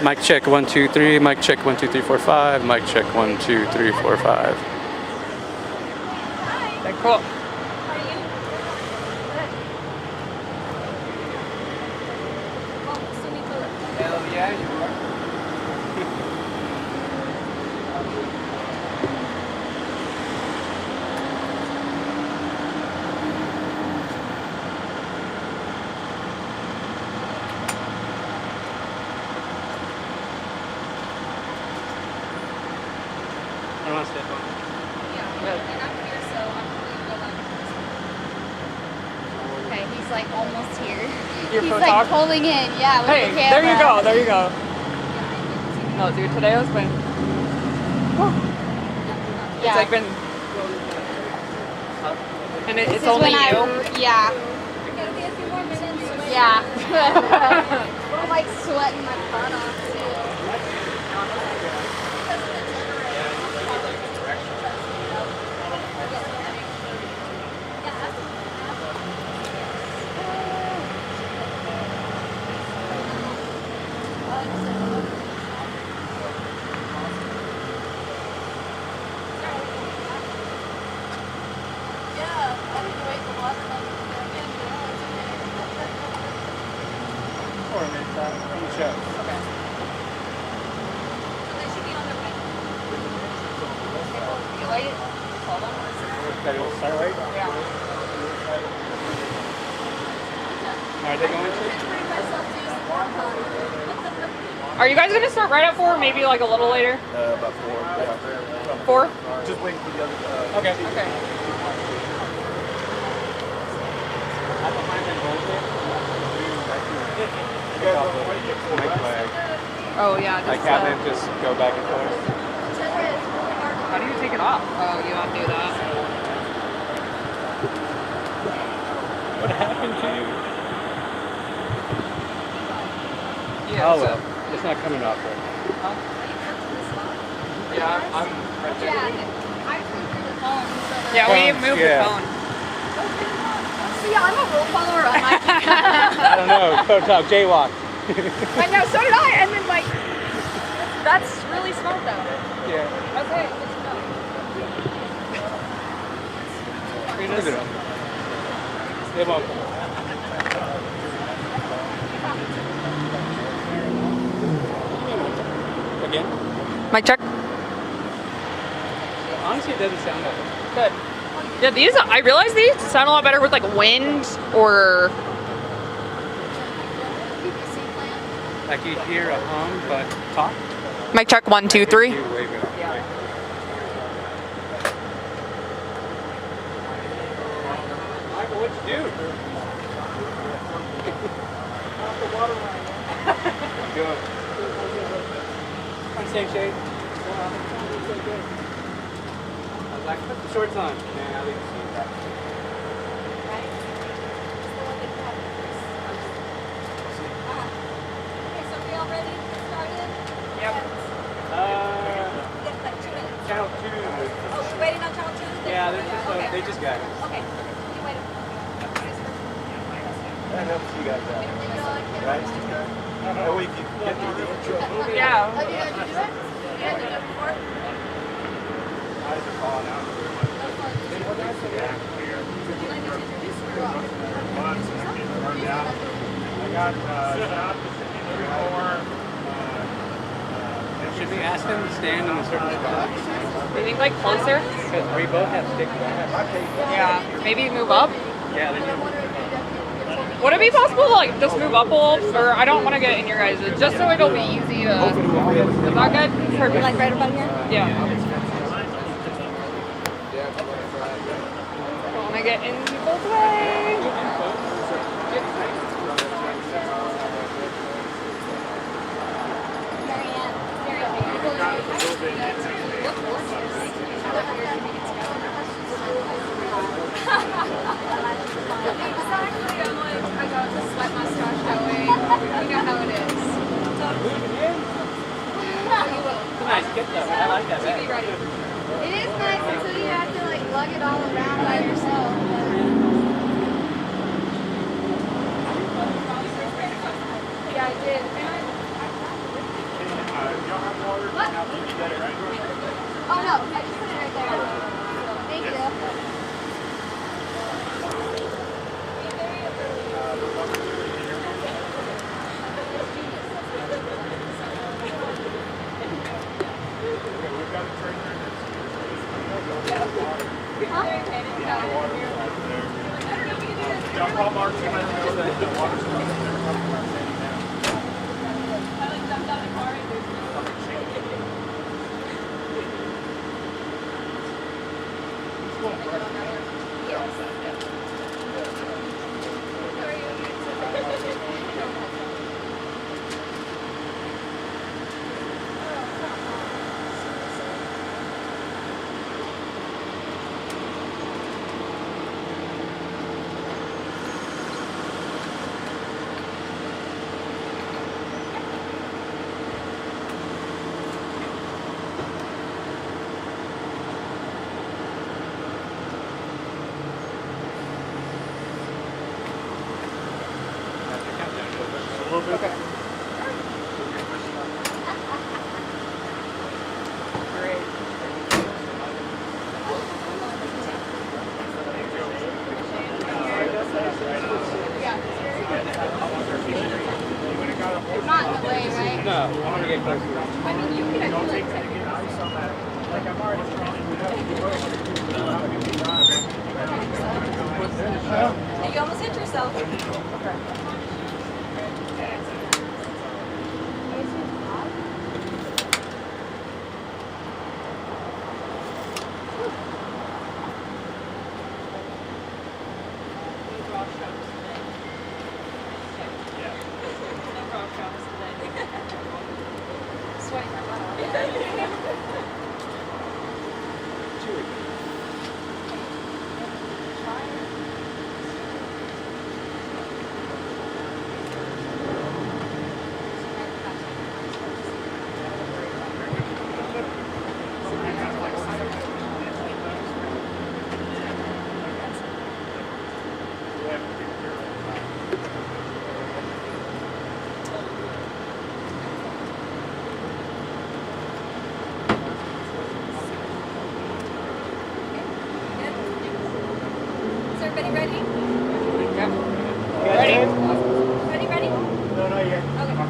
Mic check 1 2 3. Mic check 1 2 3 4 5. Mic check 1 2 3 4 5. Okay, cool. Hell yeah, you are. I don't want to step on it. Okay, he's like almost here. Your He's phone like talk? pulling in, yeah, with Hey, the camera. there you go, there you go. No, dude, today has been. Yeah. It's like been. And This it's is only when you. Yeah. Yeah. I'm like sweating my butt off too. Are they going to? Are you guys gonna start right at 4, or maybe like a little later? About 4. Yeah. 4? Just waiting for the other. Okay. Okay. Oh yeah. Like have them just go back and forth. How do you take it off? Oh, you undo that. What happened to you? Yeah. Oh well, it's not coming off right. Yeah, I'm right there. I moved the phone. Yeah, we Phones, moved yeah. the phone. See, I'm a rule follower on my I don't know. Photo talk, jaywalk. I know, so did I. And then like, that's really smart though. Yeah. Okay. Look at them. They won't. Again? Mic check. Honestly, it doesn't sound like it. Good. Yeah, these, I realize these sound a lot better with like wind or. Like you hear a hum, but talk. Mic check 1 2 3. You wave it off. Yeah. Michael, what'd you do? Off the water line. Good. On the same shade. I was like, put the shorts on. Man, I'll leave the seat back. Yep. Channel 2. Waiting on channel 2? Yeah, they're just, they just got it. Okay. You wait. That helps you guys out. Right? That way you can get through the intro. Yeah. Have you had to do it? Yeah, did you do it before? Eyes are falling out. Would you like us to introduce her? I got shop, 3, 4. Should we ask them to stand in a certain spot? You think like closer? Because we both have stick bags. Yeah. Maybe move up? Yeah, they need Would it be possible to like just move up a little? Or I don't want to get in your guys', just so it'll be easy to. Is that good? Perfect. Like right about here? Yeah. Don't want to get in people's way. Exactly. I'm like, I got the sweat mustache going. You know how it is. It's a nice kit though. I like that bag. Be ready. It is nice until you have to like lug it all around by yourself. It's not in the way, right? No, I'm gonna get closer. I mean, you can actually like take it. You almost hit yourself. Sweating my butt off. Is everybody ready? Ready? Ready, ready? No, not yet. Okay.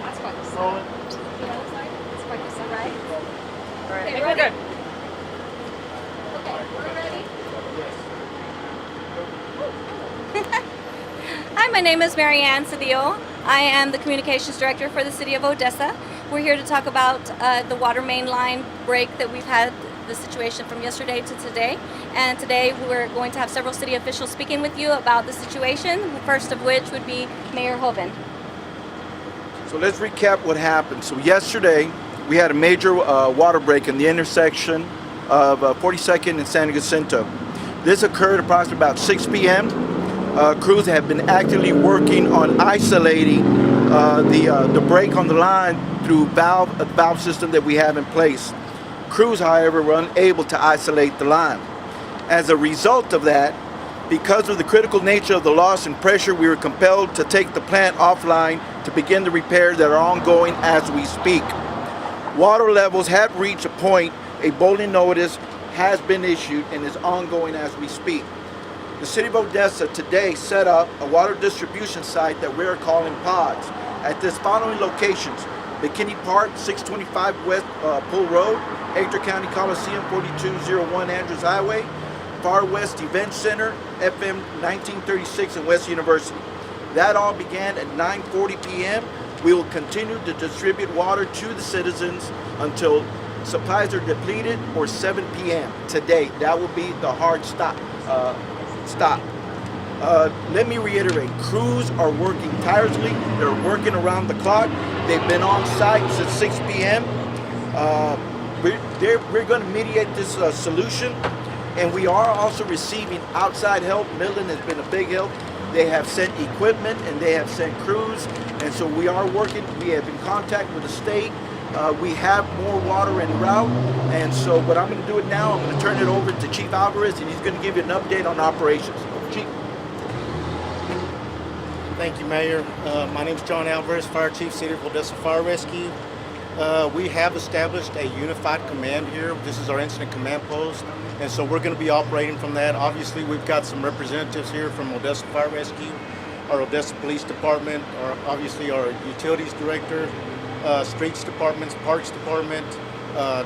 That's quite the sight. Rolling. It's quite the sight. Right? All right, I Okay, think we're ready? good. Okay, we're ready. Yes. Hi, my name is Marianne Cedillo. I am the Communications Director for the City of Odessa. We're here to talk about the water main line break that we've had, the situation from yesterday to today. And today we're going to have several city officials speaking with you about the situation, the first of which would be Mayor Hoven. So let's recap what happened. So yesterday we had a major water break in the intersection of 42nd and San Jacinto. This occurred approximately about 6 p.m. Crews have been actively working on isolating the break on the line through valve system that we have in place. Crews, however, were unable to isolate the line. As a result of that, because of the critical nature of the loss and pressure, we were compelled to take the plant offline to begin the repairs that are ongoing as we speak. Water levels have reached a point, a boiling notice has been issued and is ongoing as we speak. The City of Odessa today set up a water distribution site that we're calling pods at this following locations: McKinney Park, 625 West Pool Road, Hector County Coliseum, 4201 Andrews Highway, Far West Event Center, FM 1936 and West University. That all began at 9:40 p.m. We will continue to distribute water to the citizens until supplies are depleted, or 7 p.m. today. That will be the hard stop. Let me reiterate, crews are working tirelessly. They're working around the clock. They've been on site since 6 p.m. We're going to mediate this solution, and we are also receiving outside help. Midland has been a big help. They have sent equipment and they have sent crews, and so we are working. We have in contact with the state We have more water en route, and so what I'm going to do it now, I'm going to turn it over to Chief Alvarez, and he's going to give you an update on operations. Chief. Thank you, Mayor. My name is John Alvarez, Fire Chief, City of Odessa Fire Rescue. We have established a unified command here. This is our incident command post, and so we're going to be operating from that. Obviously, we've got some representatives here from Odessa Fire Rescue, our Odessa Police Department, obviously our Utilities Director, Streets Departments, Parks Department,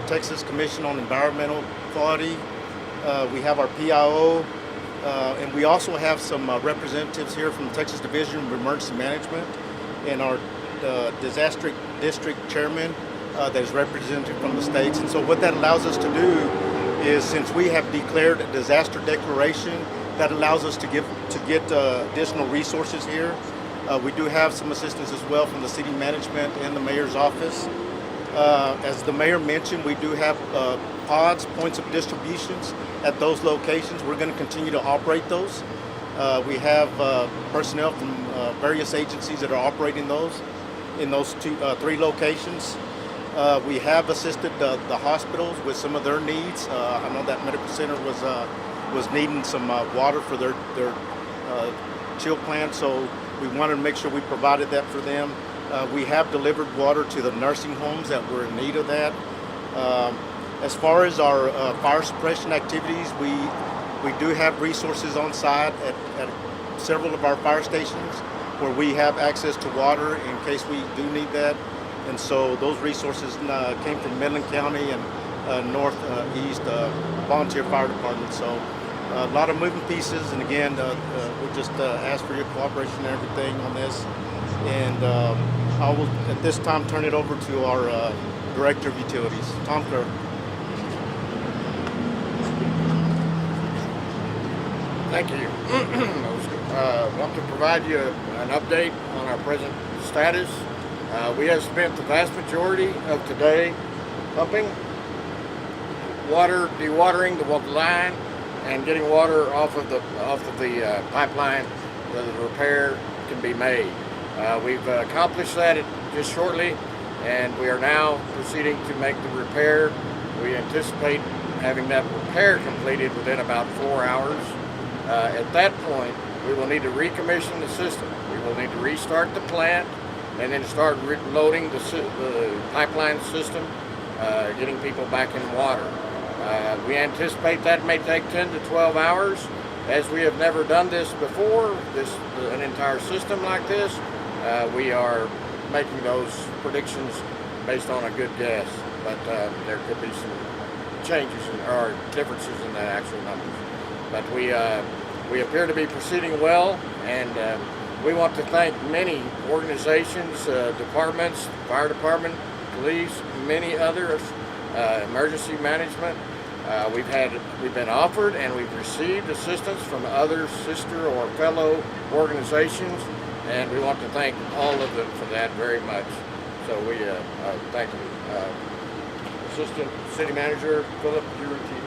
Texas Commission on Environmental Quality. We have our PIO, and we also have some representatives here from the Texas Division of Emergency Management, and our disaster district chairman that is represented from the states. And so what that allows us to do is, since we have declared a disaster declaration, that allows us to get additional resources here. We do have some assistance as well from the city management and the mayor's office. As the mayor mentioned, we do have pods, points of distributions at those locations. We're going to continue to operate those. We have personnel from various agencies that are operating those in those three locations. We have assisted the hospitals with some of their needs. I know that medical center was needing some water for their chill plant, so we wanted to make sure we provided that for them. We have delivered water to the nursing homes that were in need of that. As far as our fire suppression activities, we do have resources on site at several of our fire stations where we have access to water in case we do need that. And so those resources came from Midland County and Northeast Volunteer Fire Department. So a lot of moving pieces, and again, we just ask for your cooperation and everything on this. And I will at this time turn it over to our Director of Utilities, Tom Kerr. Thank you. I want to provide you an update on our present status. We have spent the vast majority of today pumping water, dewatering the line, and getting water off of the pipeline so the repair can be made. We've accomplished that just shortly, and we are now proceeding to make the repair. We anticipate having that repair completed within about 4 hours. At that point, we will need to recommission the system. We will need to restart the plant and then start loading the pipeline system, getting people back in water. We anticipate that may take 10 to 12 hours. As we have never done this before, an entire system like this, we are making those predictions based on a good guess, but there could be some changes or differences in the actual numbers. But we appear to be proceeding well, and we want to thank many organizations, departments, fire department, police, many others, emergency management. We've been offered and we've received assistance from other sister or fellow organizations, and we want to thank all of them for that very much. So we thank you. Assistant City Manager Philip Giruti.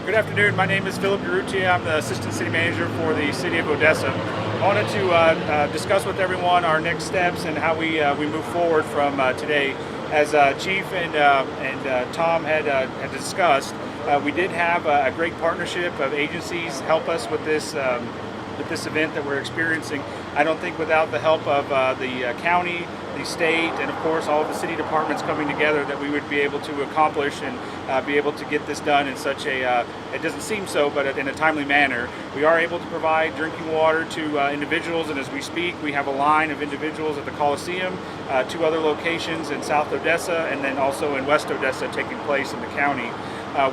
Good afternoon. My name is Philip Giruti. I'm the Assistant City Manager for the City of Odessa. I wanted to discuss with everyone our next steps and how we move forward from today. As Chief and Tom had discussed, we did have a great partnership of agencies help us with this event that we're experiencing. I don't think without the help of the county, the state, and of course all of the city departments coming together that we would be able to accomplish and be able to get this done in such a, it doesn't seem so, but in a timely manner. We are able to provide drinking water to individuals, and as we speak, we have a line of individuals at the Coliseum, 2 other locations in South Odessa, and then also in West Odessa taking place in the county.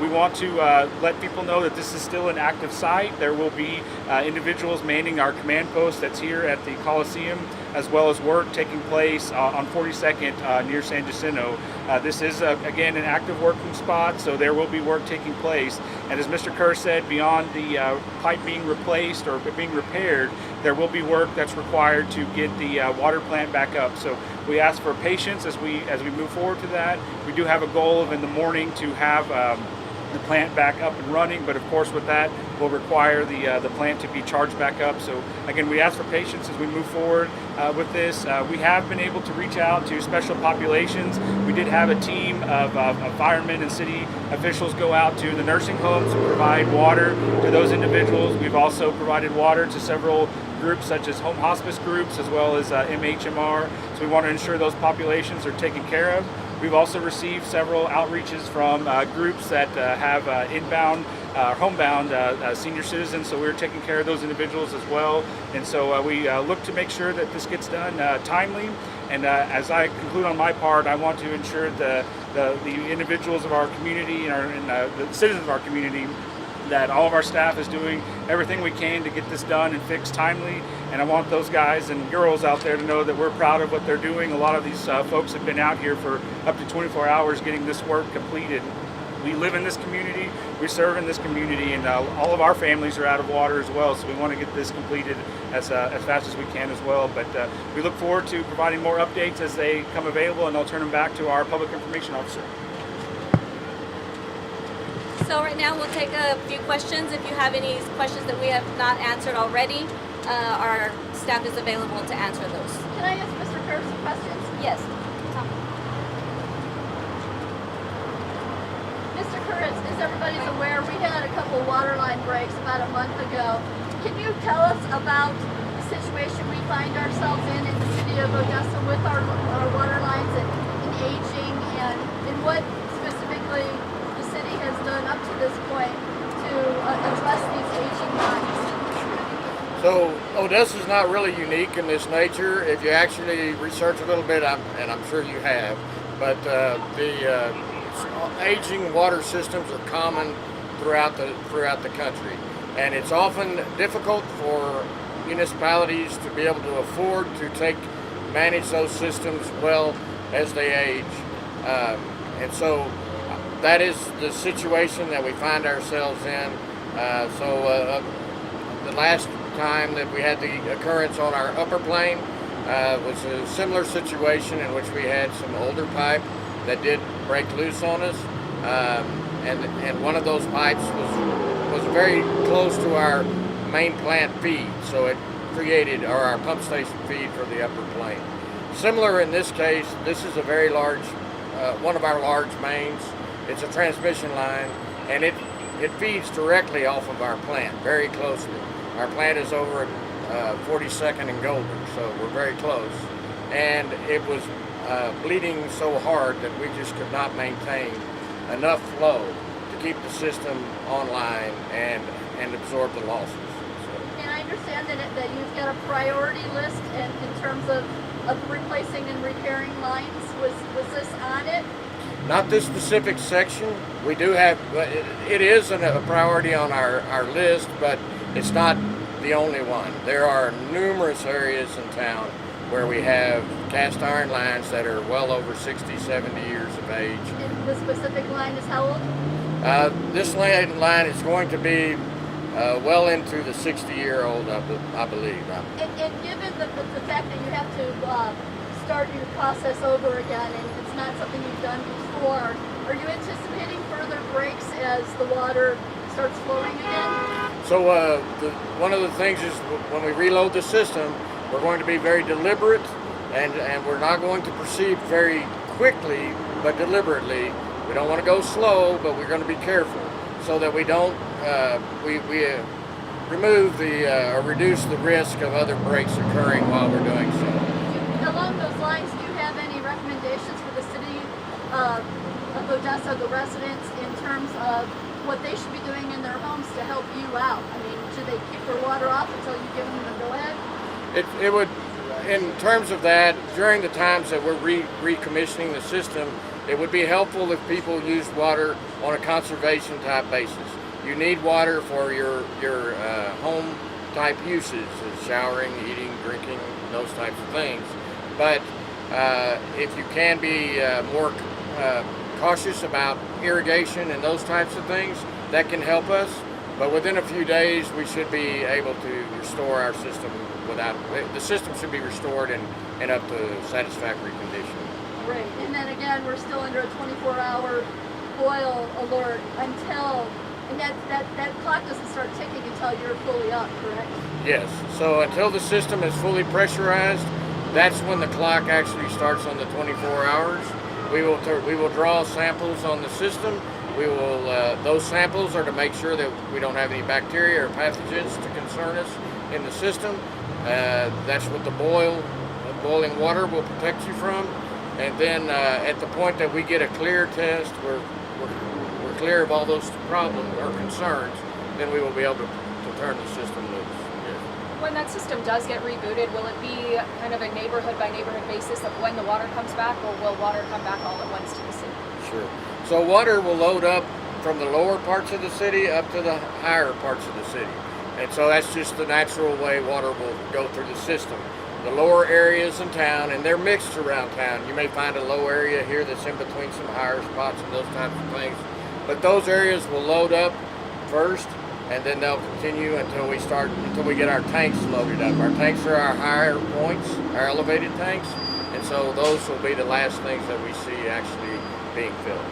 We want to let people know that this is still an active site. There will be individuals manning our command post that's here at the Coliseum, as well as work taking place on 42nd near San Jacinto. This is, again, an active working spot, so there will be work taking place. And as Mr. Kerr said, beyond the pipe being replaced or being repaired, there will be work that's required to get the water plant back up. So we ask for patience as we move forward to that. We do have a goal of in the morning to have the plant back up and running, but of course with that will require the plant to be charged back up. So again, we ask for patience as we move forward with this. We have been able to reach out to special populations. We did have a team of firemen and city officials go out to the nursing homes to provide water to those individuals. We've also provided water to several groups such as home hospice groups as well as MHMR. So we want to ensure those populations are taken care of. We've also received several outreaches from groups that have inbound, homebound senior citizens, so we're taking care of those individuals as well. And so we look to make sure that this gets done timely. And as I conclude on my part, I want to ensure the individuals of our community and the citizens of our community that all of our staff is doing everything we can to get this done and fixed timely. And I want those guys and girls out there to know that we're proud of what they're doing. A lot of these folks have been out here for up to 24 hours getting this work completed. We live in this community, we serve in this community, and all of our families are out of water as well, so we want to get this completed as fast as we can as well. But we look forward to providing more updates as they come available, and I'll turn them back to our public information officer. So right now we'll take a few questions. If you have any questions that we have not answered already, our staff is available to answer those. Can I ask Mr. Kerr some questions? Yes. Mr. Kerr, as everybody's aware, we had a couple water line breaks about a month ago. Can you tell us about the situation we find ourselves in the city of Odessa with our water lines and aging, and what specifically the city has done up to this point to address these aging lines? So Odessa's not really unique in this nature. If you actually research a little bit, and I'm sure you have, but the aging water systems are common throughout the country, and it's often difficult for municipalities to be able to afford to manage those systems well as they age, and so that is the situation that we find ourselves in. The last time that we had the occurrence on our upper plane was a similar situation in which we had some older pipe that did break loose on us, and one of those pipes was very close to our main plant feed, so it created our pump station feed for the upper plane. Similar in this case, this is a very large, one of our large mains. It's a transmission line, and it feeds directly off of our plant, very closely. Our plant is over at 42nd and Golden, so we're very close. And it was bleeding so hard that we just could not maintain enough flow to keep the system online and absorb the losses. So. And I understand that you've got a priority list in terms of replacing and repairing lines. Was this on it? Not this specific section. We do have, it is a priority on our list, but it's not the only one. There are numerous areas in town where we have cast iron lines that are well over 60, 70 years of age. And the specific line is how old? This line is going to be well into the 60-year-old, I believe. And given the fact that you have to start your process over again, and it's not something you've done before, are you anticipating further breaks as the water starts flowing again? So one of the things is when we reload the system, we're going to be very deliberate, and we're not going to proceed very quickly, but deliberately. We don't want to go slow, but we're going to be careful so that we don't remove or reduce the risk of other breaks occurring while we're doing so. Along those lines, do you have any recommendations for the city of Odessa, the residents, in terms of what they should be doing in their homes to help you out? I mean, should they keep their water off until you give them the go-ahead? It would, in terms of that, during the times that we're recommissioning the system, it would be helpful if people used water on a conservation type basis. You need water for your home type uses, showering, eating, drinking, those types of things. But if you can be more cautious about irrigation and those types of things, that can help us. But within a few days, we should be able to restore our system the system should be restored and up to satisfactory condition. Great. And then again, we're still under a 24-hour boil alert until, and that clock doesn't start ticking until you're fully up, correct? Yes. So until the system is fully pressurized, that's when the clock actually starts on the 24 hours. We will draw samples on the system. We will those samples are to make sure that we don't have any bacteria or pathogens to concern us in the system. That's what the boiling water will protect you from. And then at the point that we get a clear test, we're clear of all those problems or concerns, then we will be able to turn the system loose. Yes. When that system does get rebooted, will it be kind of a neighborhood by neighborhood basis of when the water comes back, or will water come back all at once to the city? Sure. So water will load up from the lower parts of the city up to the higher parts of the city. And so that's just the natural way water will go through the system. The lower areas in town, and they're mixed around town. You may find a low area here that's in between some higher spots and those types of things. But those areas will load up first, and then they'll continue until we get our tanks loaded up. Our tanks are our higher points, our elevated tanks, and so those will be the last things that we see actually being filled.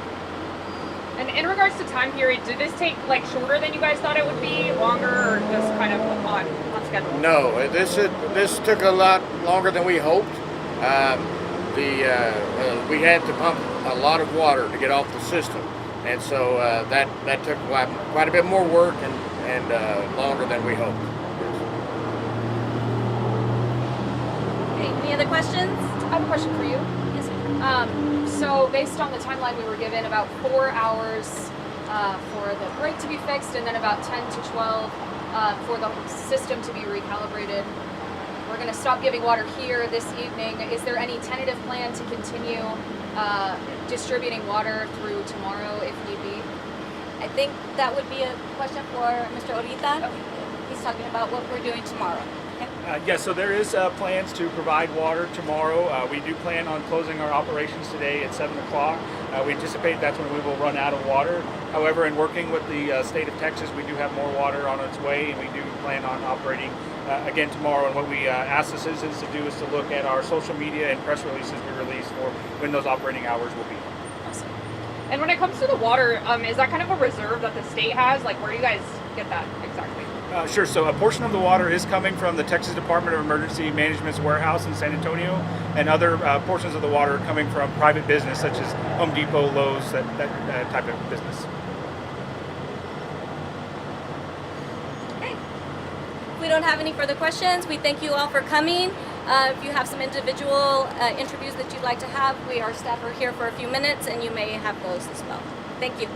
And in regards to time period, did this take like shorter than you guys thought it would be, longer, or just kind of on schedule? No, this took a lot longer than we hoped. We had to pump a lot of water to get off the system, and so that took quite a bit more work and longer than we hoped. Okay, any other questions? I have a question for you. Yes, ma'am. So based on the timeline we were given, about 4 hours for the brake to be fixed, and then about 10 to 12 for the system to be recalibrated. We're going to stop giving water here this evening. Is there any tentative plan to continue distributing water through tomorrow if need be? I think that would be a question for Mr. Orita. Okay. He's talking about what we're doing tomorrow. Okay? Yes, so there is plans to provide water tomorrow. We do plan on closing our operations today at 7 o'clock. We anticipate that's when we will run out of water. However, in working with the state of Texas, we do have more water on its way, and we do plan on operating again tomorrow. And what we ask the citizens to do is to look at our social media and press releases we release for when those operating hours will be. Awesome. And when it comes to the water, is that kind of a reserve that the state has? Like, where do you guys get that exactly? Sure. So a portion of the water is coming from the Texas Department of Emergency Management's warehouse in San Antonio, and other portions of the water are coming from private business such as Home Depot, Lowe's, that type of business. Okay. If we don't have any further questions, we thank you all for coming. If you have some individual interviews that you'd like to have, our staff are here for a few minutes, and you may have those as well. Thank you.